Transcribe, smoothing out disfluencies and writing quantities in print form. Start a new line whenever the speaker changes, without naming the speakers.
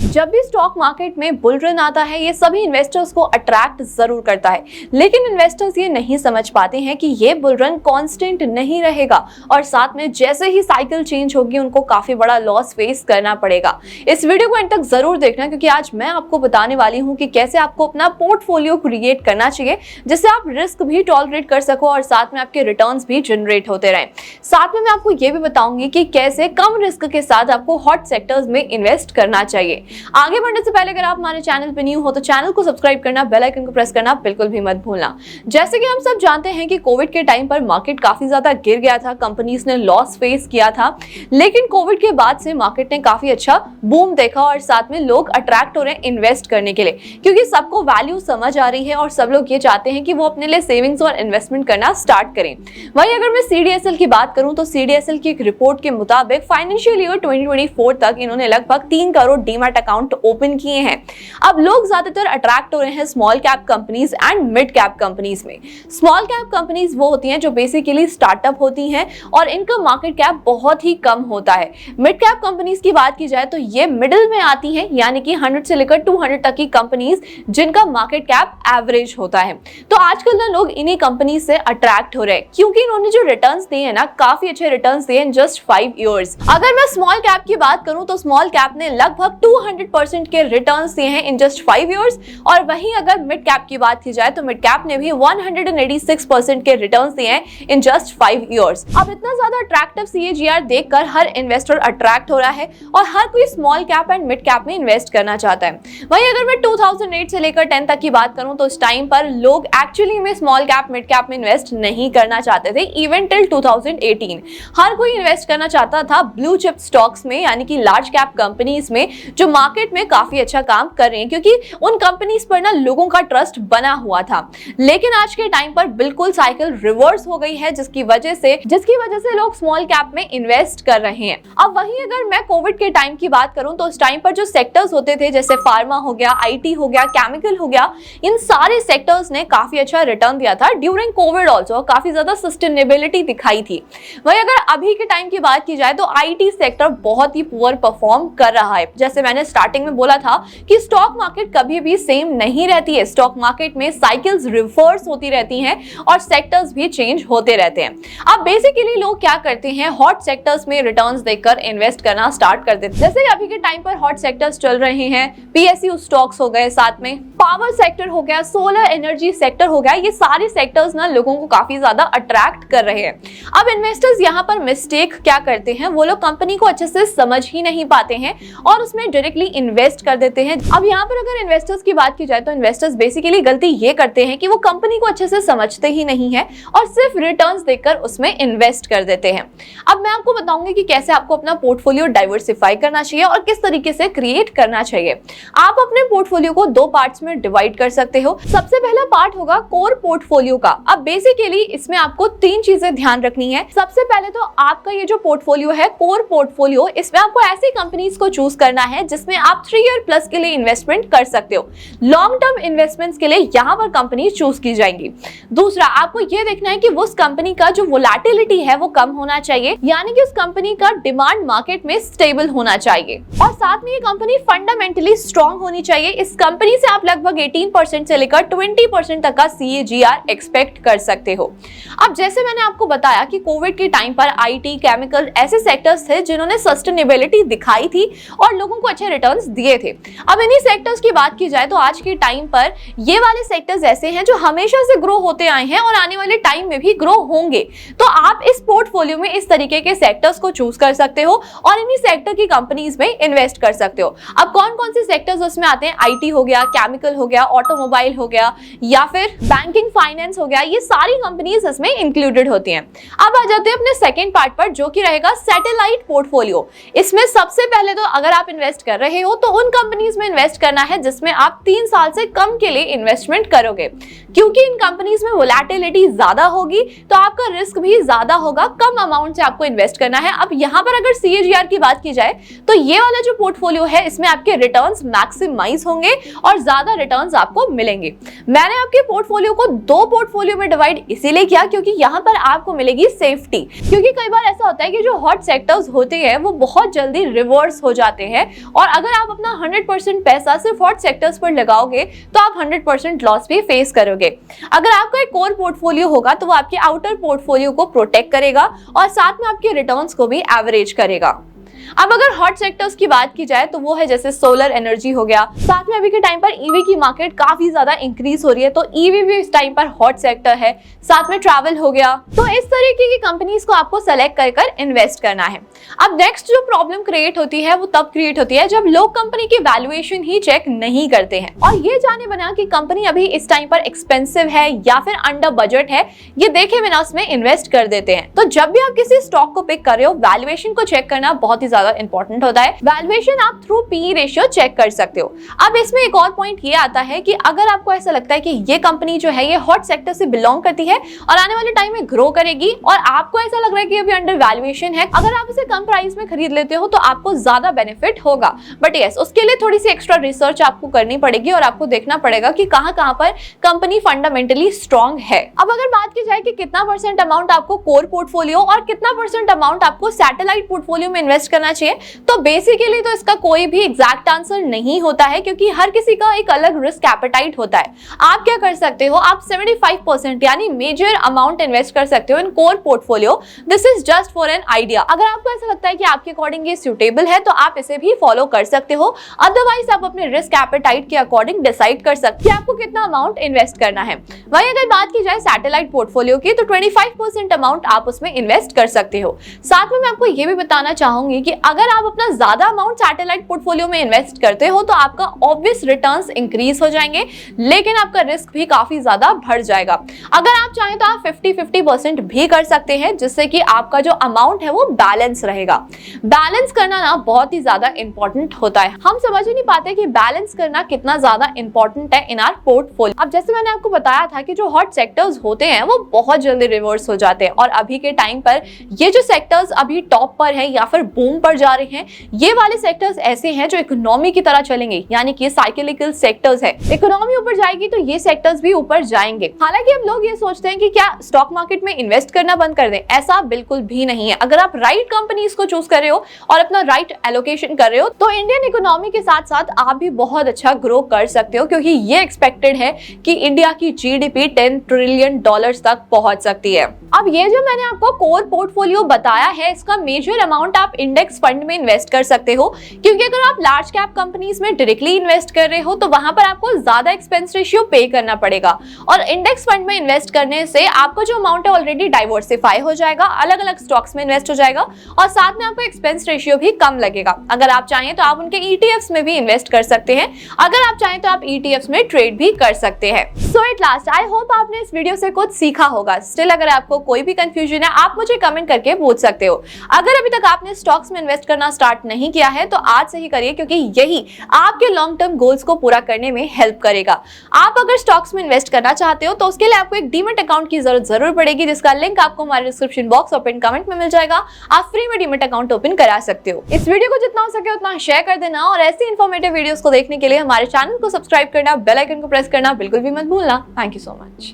जब भी stock market में बुल रन आता है, ये सभी इन्वेस्टर्स को अट्रैक्ट जरूर करता है, लेकिन इन्वेस्टर्स ये नहीं समझ पाते हैं कि ये बुल रन कांस्टेंट नहीं रहेगा और साथ में जैसे ही साइकिल चेंज होगी उनको काफी बड़ा लॉस फेस करना पड़ेगा। इस वीडियो को अंत तक जरूर देखना, क्योंकि आज मैं आपको बताने वाली हूँ कि कैसे आपको अपना पोर्टफोलियो क्रिएट करना चाहिए जिससे आप रिस्क भी टॉलरेट कर सको और साथ में आपके रिटर्न्स भी जनरेट होते रहे। साथ में मैं आपको ये भी बताऊंगी कि कैसे कम रिस्क के साथ आपको हॉट सेक्टर्स में इन्वेस्ट करना चाहिए। आगे बढ़ने से पहले अगर आप हमारे चैनल पर न्यू हो तो चैनल को सब्सक्राइब करना, बेल आइकन को प्रेस करना बिल्कुल भी मत भूलना। जैसे कि हम सब जानते हैं कि कोविड के टाइम पर मार्केट काफी ज्यादा गिर गया था, कंपनीज ने लॉस फेस किया था, लेकिन कोविड के बाद से मार्केट ने काफी अच्छा बूम देखा और साथ में लोग अट्रैक्ट हो रहे हैं इन्वेस्ट करने के लिए, क्योंकि सबको वैल्यू समझ आ रही है और सब लोग ये चाहते हैं कि वो अपने लिए सेविंग्स और इन्वेस्टमेंट करना स्टार्ट करें। वहीं अगर मैं CDSL की बात करूं तो CDSL की एक रिपोर्ट के मुताबिक फाइनेंशियल ईयर 2024 तक इन्होंने लगभग 3 करोड़ डीमैट अकाउंट ओपन किए हैं। अब लोग ज्यादातर अट्रैक्ट हो रहे हैं small cap companies and mid cap companies में। स्मॉल कैप कंपनीज वो होती हैं जो बेसिकली स्टार्टअप होती हैं और इनका मार्केट कैप बहुत ही कम होता है। मिड कैप कंपनीज की बात की जाए तो ये मिडिल में आती हैं, यानी कि 100 से लेकर 200 तक की कंपनीज जिनका मार्केट कैप एवरेज होता है। तो आजकल ना लोग इन्हीं कंपनीज से अट्रैक्ट हो रहे हैं क्योंकि इन्होंने जो रिटर्न्स दिए हैं ना, काफी अच्छे रिटर्न्स दिए इन जस्ट 5 इयर्स। अगर मैं स्मॉल कैप की बात करूं तो स्मॉल कैप ने लगभग 200% के रिटर्न्स दिए हैं इन जस्ट 5 इयर्स, और वहीं अगर मिड कैप की बात की जाए तो मिड कैप ने भी 186% के रिटर्न्स दिए हैं इन जस्ट 5 इयर्स। अब इतना ज्यादा अट्रैक्टिव CAGR देखकर हर इन्वेस्टर अट्रैक्ट हो रहा है और हर कोई small cap and mid cap में इन्वेस्ट करना चाहता है। वहीं अगर मैं 2008 से लेकर 10 तक की बात करूं तो इस टाइम पर लोग एक्चुअली में स्मॉल कैप मिड कैप में इन्वेस्ट नहीं करना चाहते थे। इवन टिल 2018 हर कोई इन्वेस्ट करना चाहता था ब्लू चिप स्टॉक्स में, यानी कि लार्ज कैप कंपनीज में जो मार्केट में काफी अच्छा काम कर रहे हैं, क्योंकि उन कंपनीज पर ना लोगों का ट्रस्ट बना हुआ था। लेकिन आज के टाइम पर बिल्कुल साइकिल रिवर्स हो गई है, जिसकी वजह से लोग स्मॉल कैप में इन्वेस्ट कर रहे हैं। अब वहीं अगर मैं कोविड के टाइम की बात करूं तो उस टाइम पर जो सेक्टर्स होते थे जैसे फार्मा हो गया, IT हो गया, केमिकल हो गया, इन सारे सेक्टर्स ने काफी अच्छा रिटर्न दिया था ड्यूरिंग कोविड ऑल्सो, काफी ज्यादा सस्टेनेबिलिटी दिखाई थी। वहीं अगर अभी के टाइम की बात की जाए तो IT सेक्टर बहुत ही पुअर परफॉर्म कर रहा है। जैसे मैंने स्टार्टिंग में बोला था कि स्टॉक मार्केट कभी भी सेम नहीं रहती है, स्टॉक मार्केट में साइकिल्स रिवर्स होती रहती हैं और सेक्टर्स भी चेंज होते रहते हैं। अब बेसिकली लोग क्या करते हैं, हॉट सेक्टर्स में रिटर्न्स देखकर इन्वेस्ट करना स्टार्ट कर देते हैं। जैसे अभी के टाइम पर हॉट सेक्टर्स चल रहे हैं, PSU स्टॉक्स हो गए, साथ में पावर सेक्टर हो गया, सोलर एनर्जी सेक्टर हो गया, ये सारे सेक्टर्स ना लोगों को काफी ज्यादा अट्रैक्ट कर रहे हैं। अब इन्वेस्टर्स यहाँ पर मिस्टेक क्या करते हैं, वो लोग कंपनी को अच्छे से समझ ही नहीं पाते हैं और उसमें डायरेक्टली इन्वेस्ट कर देते हैं। अब यहाँ पर अगर इन्वेस्टर्स की बात की जाए तो इन्वेस्टर्स बेसिकली गलती ये करते हैं कि वो कंपनी को अच्छे से समझते ही नहीं है और सिर्फ रिटर्न्स देखकर उसमें इन्वेस्ट कर देते हैं। अब मैं आपको बताऊंगी कि कैसे आपको अपना पोर्टफोलियो डाइवर्सिफाई करना चाहिए और किस तरीके से क्रिएट करना चाहिए। आप अपने पोर्टफोलियो को 2 पार्ट्स में डिवाइड कर सकते हो। सबसे पहला पार्ट होगा कोर पोर्टफोलियो का। अब बेसिकली इसमें आपको 3 चीजें ध्यान रखनी है। सबसे पहले तो आपका ये जो पोर्टफोलियो है, कोर पोर्टफोलियो, इसमें आपको ऐसी कंपनीज को चूज करना है जिसमें आप 3 ईयर प्लस के लिए इन्वेस्टमेंट कर सकते हो। लॉन्ग टर्म इन्वेस्टमेंट्स के लिए यहाँ पर कंपनी चूज की जाएंगी। दूसरा, आपको ये देखना है कि उस कंपनी का जो वोलेटिलिटी है वो कम होना चाहिए, यानी कि उस कंपनी का डिमांड मार्केट में स्टेबल होना चाहिए और साथ में ये कंपनी फंडामेंटली स्ट्रॉन्ग होनी चाहिए। इस कंपनी से आप लगभग 18% से लेकर 20% तक का CAGR एक्सपेक्ट कर सकते हो। अब जैसे मैंने आपको बताया कि कोविड के टाइम पर IT, केमिकल ऐसे सेक्टर्स थे जिन्होंने सस्टेनेबिलिटी दिखाई थी और लोगों को अच्छे रिटर्न्स दिए थे। अब इन्हीं सेक्टर्स की बात की जाए तो आज के टाइम पर ये वाले सेक्टर्स ऐसे हैं जो हमेशा से ग्रो होते आए हैं और आने वाले टाइम में भी ग्रो होंगे। तो आप इस पोर्टफोलियो में इस तरीके के सेक्टर्स को चूज कर सकते हो और इन्हीं सेक्टर की कंपनीज में इन्वेस्ट कर सकते हो। अब कौन कौन से सेक्टर्स उसमें आते हैं, IT हो गया, केमिकल हो गया, ऑटोमोबाइल हो गया या फिर बैंकिंग फाइनेंस हो गया, ये सारी कंपनीज इसमें इंक्लूडेड होती हैं। अब आ जाते हैं अपने सेकंड पार्ट पर, जो कि रहेगा सैटेलाइट पोर्टफोलियो। इसमें सबसे पहले तो अगर आप इन्वेस्ट कर रहे हो तो उन कंपनीज में इन्वेस्ट करना है जिसमें आप 3 साल से कम के लिए इन्वेस्टमेंट करोगे, क्योंकि इन कंपनीज में वोलेटिलिटी ज्यादा होगी तो आपका रिस्क भी ज्यादा होगा। कम अमाउंट से आपको इन्वेस्ट करना है। अब यहाँ पर अगर CAGR की बात की जाए तो ये वाला जो पोर्टफोलियो है इसमें आपके रिटर्न्स मैक्सिमाइज होंगे और ज्यादा रिटर्न्स आपको मिलेंगे। मैंने आपके पोर्टफोलियो को 2 पोर्टफोलियो में डिवाइड इसीलिए किया क्योंकि यहाँ पर आपको मिलेगी सेफ्टी, क्योंकि कई बार ऐसा होता है कि जो हॉट सेक्टर्स होते हैं वो बहुत जल्दी रिवर्स हो जाते हैं और अगर आप अपना 100% पैसा सिर्फ हॉट सेक्टर्स पर लगाओगे तो आप 100% लॉस भी फेस करोगे। अगर आपका एक कोर पोर्टफोलियो होगा तो वो आपके आउटर पोर्टफोलियो को प्रोटेक्ट करेगा और साथ में आपके रिटर्न्स को भी एवरेज करेगा। अब अगर हॉट सेक्टर्स की बात की जाए तो वो है जैसे सोलर एनर्जी हो गया, साथ में अभी के टाइम पर ईवी की मार्केट काफी ज्यादा इंक्रीज हो रही है, तो ईवी भी इस टाइम पर हॉट सेक्टर है। साथ में ट्रैवल हो गया। तो इस तरीके की कंपनीज को आपको सेलेक्ट कर इन्वेस्ट करना है। अब नेक्स्ट जो प्रॉब्लम क्रिएट होती है वो तब क्रिएट होती है जब लोग कंपनी की वैल्यूएशन ही चेक नहीं करते हैं और ये जाने बिना कि कंपनी अभी इस टाइम पर एक्सपेंसिव है या फिर अंडर बजट है, ये देखे बिना उसमें इन्वेस्ट कर देते हैं। तो जब भी आप किसी स्टॉक को पिक कर रहे हो, वैल्यूएशन को चेक करना बहुत ही ज्यादा इंपॉर्टेंट होता है। वैल्यूएशन आप थ्रू पीई रेशियो चेक कर सकते हो। अब इसमें एक और पॉइंट ये आता है कि अगर आपको ऐसा लगता है कि ये कंपनी जो है ये हॉट सेक्टर से बिलोंग करती है और आने वाले टाइम में ग्रो करेगी और आपको ऐसा लग रहा है कि अभी अंडर वैल्यूएशन है, अगर आप इसे कम प्राइस में खरीद लेते हो तो आपको ज्यादा बेनिफिट होगा। बट यस, उसके लिए थोड़ी सी एक्स्ट्रा रिसर्च आपको करनी पड़ेगी और आपको देखना पड़ेगा कि कहां पर कंपनी फंडामेंटली स्ट्रांग है। अब अगर बात की जाए कि कितना परसेंट अमाउंट आपको कोर पोर्टफोलियो और कितना परसेंट अमाउंट आपको सैटेलाइट पोर्टफोलियो में इन्वेस्ट करना चाहिए, तो बेसिकली तो इसका कोई भी एग्जैक्ट आंसर नहीं होता है क्योंकि हर किसी का एक अलग रिस्क एपेटाइट होता है। आप क्या कर सकते हो, आप 75% यानी मेजर अमाउंट इन्वेस्ट कर सकते हो in core portfolio. This is just for an idea. अगर आपको ऐसा लगता है कि आपके अकॉर्डिंग ये सूटेबल है तो आप इसे भी फॉलो कर सकते हो। अदरवाइज आप अपने रिस्क एपेटाइट के अकॉर्डिंग डिसाइड कर सकते हैं आपको कितना अमाउंट इन्वेस्ट करना है। वहीं अगर बात की जाए सैटेलाइट पोर्टफोलियो की तो 25% अमाउंट आप उसमें इन्वेस्ट कर सकते हो। साथ में मैं आपको ये भी बताना चाहूंगी कि अगर आप अपना ज्यादा अमाउंट सैटेलाइट पोर्टफोलियो में इन्वेस्ट करते हो तो आपका ऑब्वियस रिटर्न्स इंक्रीज हो जाएंगे, लेकिन आपका रिस्क भी काफी ज्यादा बढ़ जाएगा। अगर आप चाहें तो आप 50-50% भी कर सकते हैं जिससे कि आपका जो अमाउंट है वो बैलेंस रहेगा। बैलेंस करना ना बहुत ही ज्यादा इंपॉर्टेंट होता है। हम समझ ही नहीं पाते कि बैलेंस करना कितना ज्यादा इंपॉर्टेंट है इन आवर पोर्टफोलियो। अब जैसे मैंने आपको बताया था कि जो हॉट सेक्टर्स होते हैं वो बहुत जल्दी रिवर्स हो जाते हैं और अभी के टाइम पर ये जो सेक्टर्स अभी टॉप पर है या फिर बूम पर जा रहे हैं, ये वाले सेक्टर्स ऐसे हैं जो इकोनॉमी की तरह चलेंगे, यानी कि साइक्लिकल सेक्टर्स है। इकोनॉमी ऊपर जाएगी तो ये सेक्टर्स भी ऊपर जाएंगे। हालांकि अब लोग ये सोचते हैं कि क्या स्टॉक मार्केट में इन्वेस्ट करना बंद कर दें, ऐसा बिल्कुल भी नहीं है। अगर आप राइट कंपनीज को चूज कर रहे हो और अपना राइट एलोकेशन कर रहे हो तो इंडियन इकोनॉमी के साथ साथ आप भी बहुत अच्छा ग्रो कर सकते हो, क्योंकि ये एक्सपेक्टेड है कि इंडिया की जीडीपी $10 ट्रिलियन तक पहुंच सकती है। अब ये जो मैंने आपको कोर पोर्टफोलियो बताया है, इसका मेजर अमाउंट आप इंडेक्स फंड में इन्वेस्ट कर सकते हो, क्योंकि अगर आप लार्ज कैप कंपनीज में डायरेक्टली इन्वेस्ट कर रहे हो तो वहां पर आपको ज्यादा एक्सपेंस रेशियो पे करना पड़ेगा और इंडेक्स फंड में इन्वेस्ट करने से आपका जो अमाउंट है ऑलरेडी डाइवर्सिफाई हो जाएगा, अलग अलग स्टॉक्स में इन्वेस्ट हो जाएगा और साथ में आपको एक्सपेंस रेशियो भी कम लगेगा। अगर आप चाहें तो आप उनके ईटीएफ्स में भी इन्वेस्ट कर सकते हैं, अगर आप चाहें तो आप ईटीएफ्स में ट्रेड भी कर सकते हैं। सो एट लास्ट आई होप आपने इस वीडियो से कुछ सीखा होगा। स्टिल अगर आपको कोई भी कंफ्यूजन है आप मुझे कमेंट करके पूछ सकते हो। अगर अभी तक आपने स्टॉक्स में इन्वेस्ट करना स्टार्ट नहीं किया है तो आज से ही करिए, क्योंकि यही आपके लॉन्ग टर्म गोल्स को पूरा करने में हेल्प करेगा। आप अगर स्टॉक्स में इन्वेस्ट करना चाहते हो तो उसके लिए आपको एक डीमैट अकाउंट की जरूरत जरूर पड़ेगी, जिसका लिंक आपको हमारे डिस्क्रिप्शन बॉक्स और पिन कमेंट में मिल जाएगा। आप फ्री में डीमैट अकाउंट ओपन करा सकते हो। इस वीडियो को जितना हो सके उतना शेयर कर देना और ऐसी इंफॉर्मेटिव वीडियोस को देखने के लिए हमारे चैनल को सब्सक्राइब करना, बेल आइकन को प्रेस करना बिल्कुल भी मत भूलना। Thank you so much.